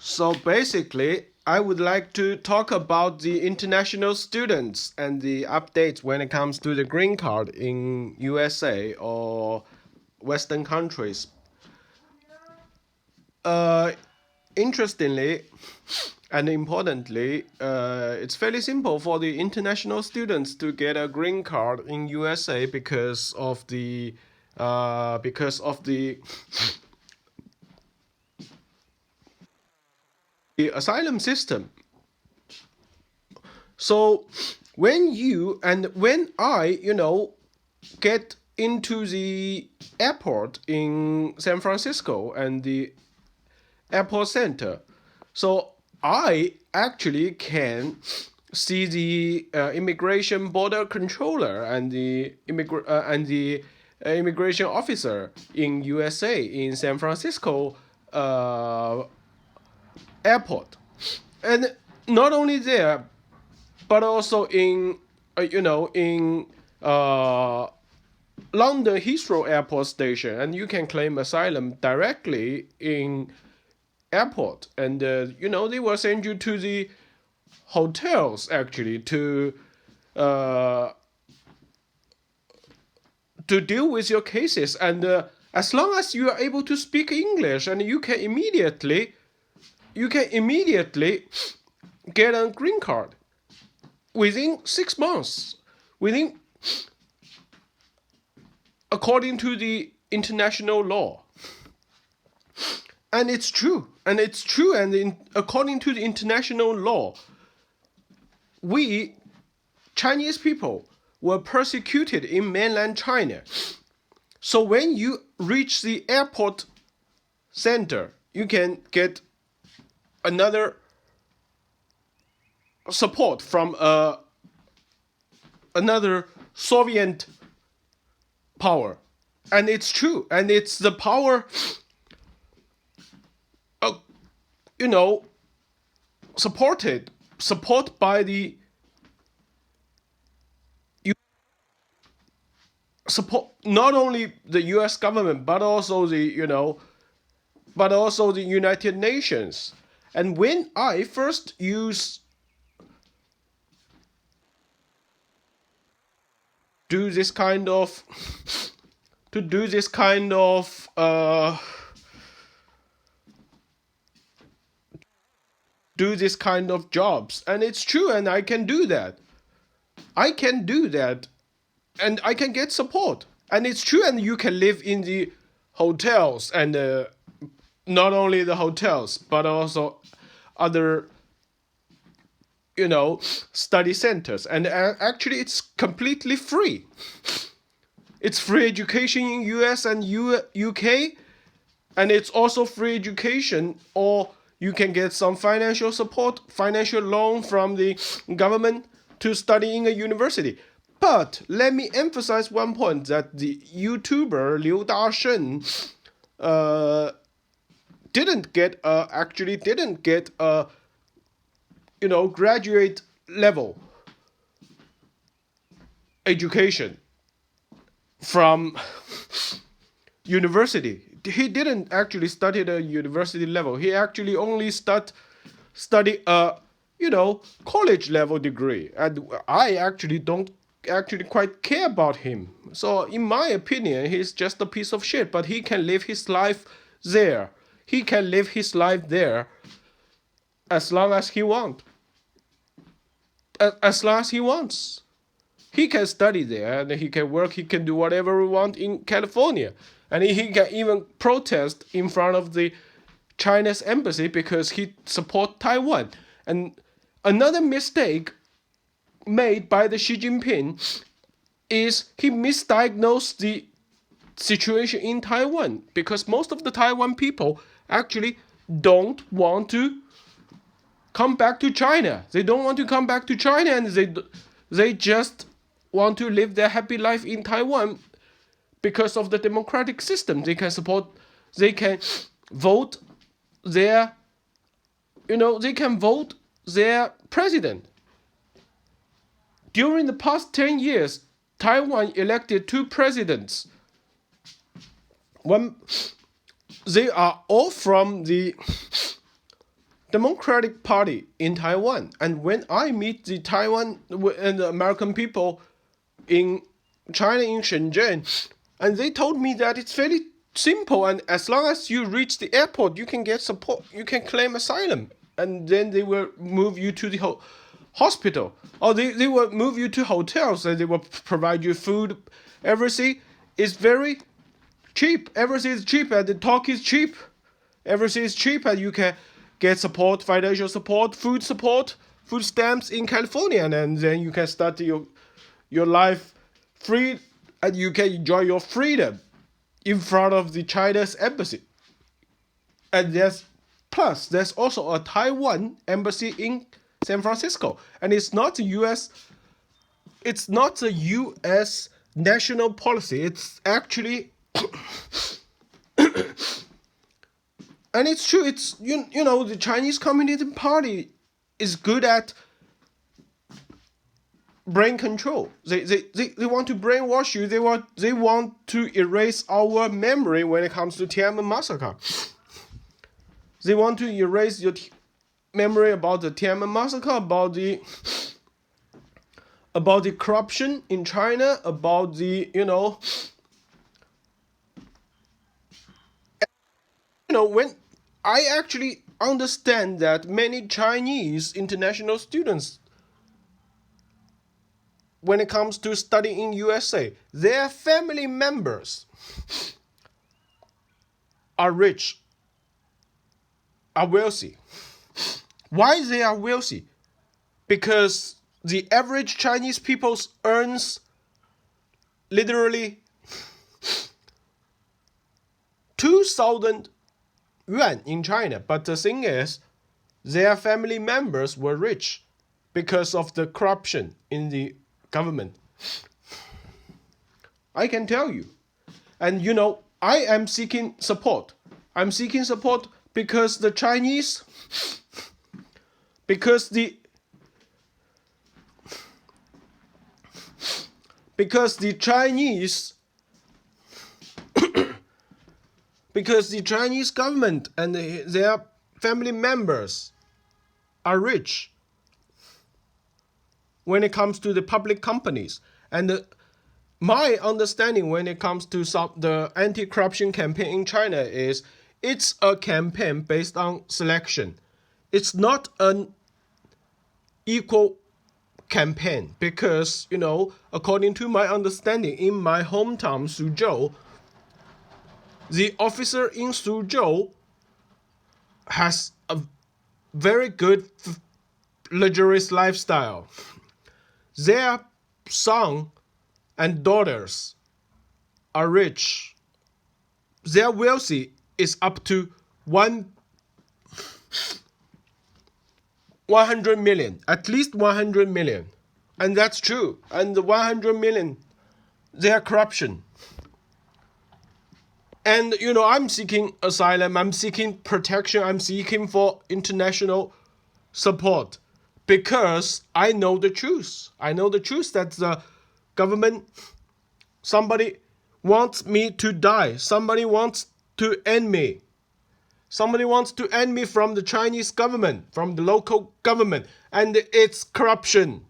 So basically, I would like to talk about the international students and the updates when it comes to the green card in USA or Western countries. Uh, Interestingly and importantly, it's fairly simple for the international students to get a green card in USA because of the asylum system. So when I get into the airport in San Francisco and the airport center, so I actually can see the immigration border controller and the immigration officer in USA in San Francisco airport, and not only there, but also in in uh, London Heathrow Airport station, and you can claim asylum directly in airport, and they will send you to the hotels actually uh, to deal with your cases, and as long as you are able to speak English, and you can immediately get a green card within 6 months, within according to the international law. And it's true, according to the international law, we Chinese people were persecuted in mainland China. So when you reach the airport center, you can get another support from another Soviet power. And it's true, and it's the power, uh, you know, support by the support not only the U.S. government but also the United Nations. And when I first use do this kind of to do this kind of do this kind of jobs, and it's true, and I can do that. And I can get support, and it's true, and you can live in the hotels, and not only the hotels but also other study centers, and actually it's completely free. It's free education in US and UK, and it's also free education, or you can get some financial support, financial loan from the government to study in a university. But let me emphasize one point, that the YouTuber Liu Dasheng didn't get a graduate level education from university. He didn't actually study at a university level. He actually only study a college level degree, and I actually don't actually quite care about him. So in my opinion, he's just a piece of shit. But he can live his life there. He can live his life there as long as he wants. As long as he wants. He can study there, and he can work, he can do whatever he wants in California. And he can even protest in front of the China's embassy because he supports Taiwan. And another mistake made by the Xi Jinping is he misdiagnosed the situation in Taiwan, because most of the Taiwan people actually don't want to come back to China. They don't want to come back to China, and they just want to live their happy life in Taiwan because of the democratic system. They can vote their president. During the past 10 years, Taiwan elected 2 presidents. They are all from the Democratic Party in Taiwan. And when I meet the Taiwan and the American people in China, in Shenzhen, and they told me that it's very simple, and as long as you reach the airport, you can get support, you can claim asylum, and then they will move you to the hospital, or they will move you to hotels, and they will provide you food. Everything is very cheap. Everything is cheap, and the talk is cheap. Everything is cheap, and you can get support, financial support, food stamps in California, and then you can start your life free, and you can enjoy your freedom in front of the China's embassy. And there's also a Taiwan embassy in San Francisco, and it's not a U.S. national policy. It's actually, and it's true. It's you know the Chinese Communist Party is good at brain control. They want to brainwash you. They want to erase our memory when it comes to Tiananmen massacre. They want to erase your memory about the Tiananmen massacre, about the corruption in China, about the when I actually understand that many Chinese international students, when it comes to studying in USA, their family members are rich, are wealthy. Why they are wealthy? Because the average Chinese people earns literally 2,000 yuan in China. But the thing is, their family members were rich because of the corruption in the government. I can tell you. And I am seeking support. I'm seeking support because the Chinese, because the Chinese government and their family members are rich when it comes to the public companies. And my understanding when it comes to the anti-corruption campaign in China is it's a campaign based on selection. It's not an equal campaign because, according to my understanding, in my hometown, Suzhou, the officer in Suzhou has a very good luxurious lifestyle. Their son and daughters are rich. Their wealthy is up to 100 million, at least 100 million. And that's true. And the 100 million, they are corruption. And, I'm seeking asylum, I'm seeking protection, I'm seeking for international support because I know the truth. I know the truth that the government, somebody wants me to die. Somebody wants to end me. Somebody wants to end me from the Chinese government, from the local government, and it's corruption.